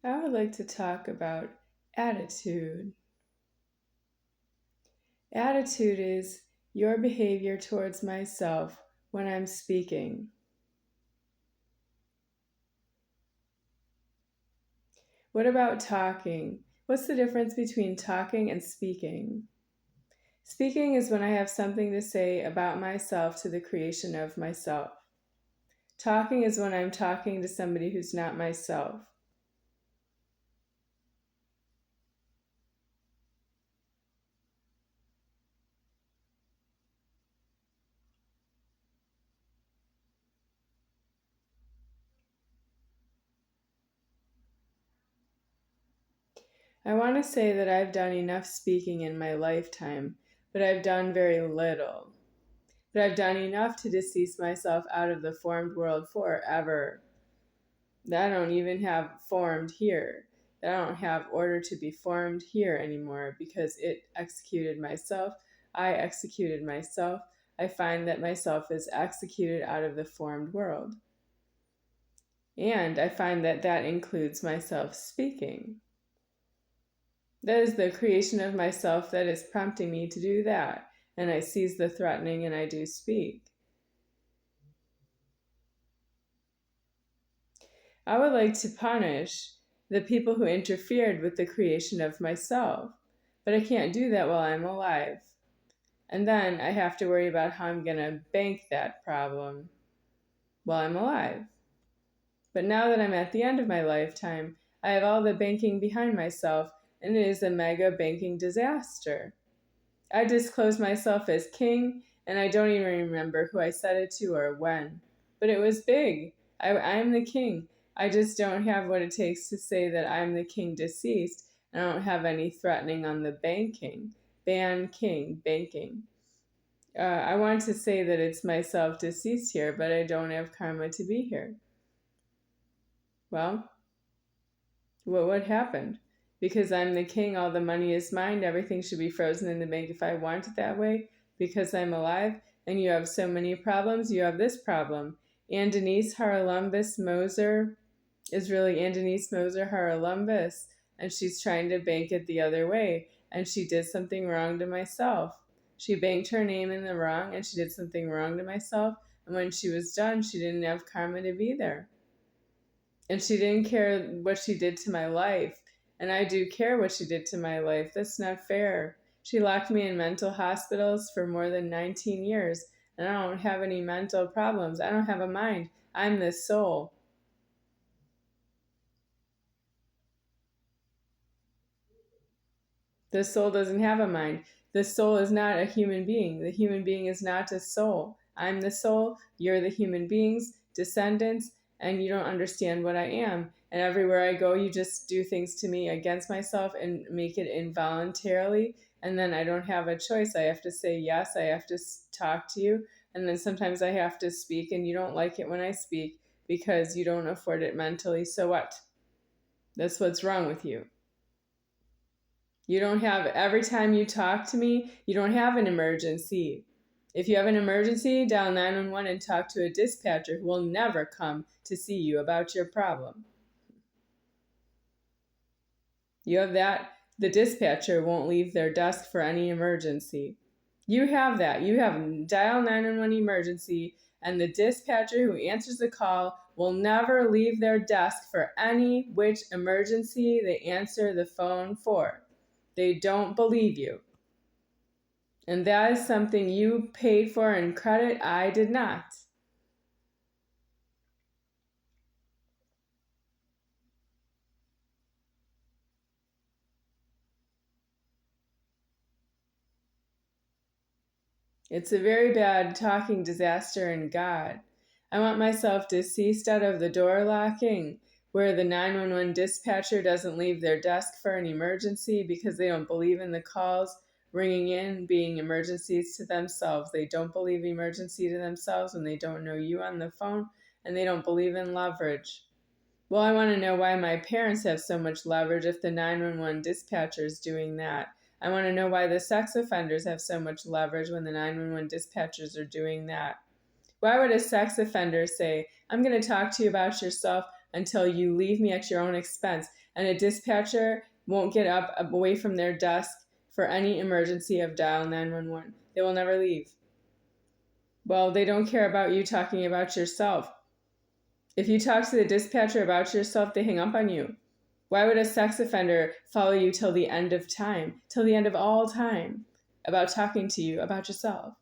I would like to talk about attitude. Attitude is your behavior towards myself when I'm speaking. What about talking? What's the difference between talking and speaking? Speaking is when I have something to say about myself to the creation of myself. Talking is when I'm talking to somebody who's not myself. I want to say that I've done enough speaking in my lifetime, but I've done very little. But I've done enough to decease myself out of the formed world forever. That I don't even have formed here. That I don't have order to be formed here anymore because it executed myself. I executed myself. I find that myself is executed out of the formed world. And I find that that includes myself speaking. That is the creation of myself that is prompting me to do that. And I seize the threatening and I do speak. I would like to punish the people who interfered with the creation of myself, but I can't do that while I'm alive. And then I have to worry about how I'm going to bank that problem while I'm alive. But now that I'm at the end of my lifetime, I have all the banking behind myself, and it is a mega banking disaster. I disclosed myself as king, and I don't even remember who I said it to or when. But it was big. I'm the king. I just don't have what it takes to say that I'm the king deceased, and I don't have any threatening on the banking. Ban king, banking. I want to say that it's myself deceased here, but I don't have karma to be here. Well, what happened? Because I'm the king, all the money is mine, everything should be frozen in the bank if I want it that way, because I'm alive, and you have so many problems, you have this problem. Andenice Haralambis Moser is really Andenice Moser Haralambis, and she's trying to bank it the other way, and she did something wrong to myself. She banked her name in the wrong, and she did something wrong to myself, and when she was done, she didn't have karma to be there. And she didn't care what she did to my life. And I do care what she did to my life. That's not fair. She locked me in mental hospitals for more than 19 years. And I don't have any mental problems. I don't have a mind. I'm the soul. The soul doesn't have a mind. The soul is not a human being. The human being is not a soul. I'm the soul. You're the human beings, descendants, and you don't understand what I am. And everywhere I go, you just do things to me against myself and make it involuntarily. And then I don't have a choice. I have to say yes. I have to talk to you. And then sometimes I have to speak, and you don't like it when I speak because you don't afford it mentally. So what? That's what's wrong with you. You don't have, every time you talk to me, you don't have an emergency. If you have an emergency, dial 911 and talk to a dispatcher who will never come to see you about your problem. You have that. The dispatcher won't leave their desk for any emergency. You have that. You have dial 911 emergency, and the dispatcher who answers the call will never leave their desk for any which emergency they answer the phone for. They don't believe you. And that is something you paid for in credit. I did not. It's a very bad talking disaster in God. I want myself deceased out of the door locking, where the 911 dispatcher doesn't leave their desk for an emergency because they don't believe in the calls ringing in being emergencies to themselves. They don't believe emergency to themselves when they don't know you on the phone, and they don't believe in leverage. Well, I want to know why my parents have so much leverage if the 911 dispatcher is doing that. I want to know why the sex offenders have so much leverage when the 911 dispatchers are doing that. Why would a sex offender say, I'm going to talk to you about yourself, until you leave me at your own expense. And a dispatcher won't get up away from their desk for any emergency of dial 911. They will never leave. Well, they don't care about you talking about yourself. If you talk to the dispatcher about yourself, they hang up on you. Why would a sex offender follow you till the end of time, till the end of all time, about talking to you about yourself?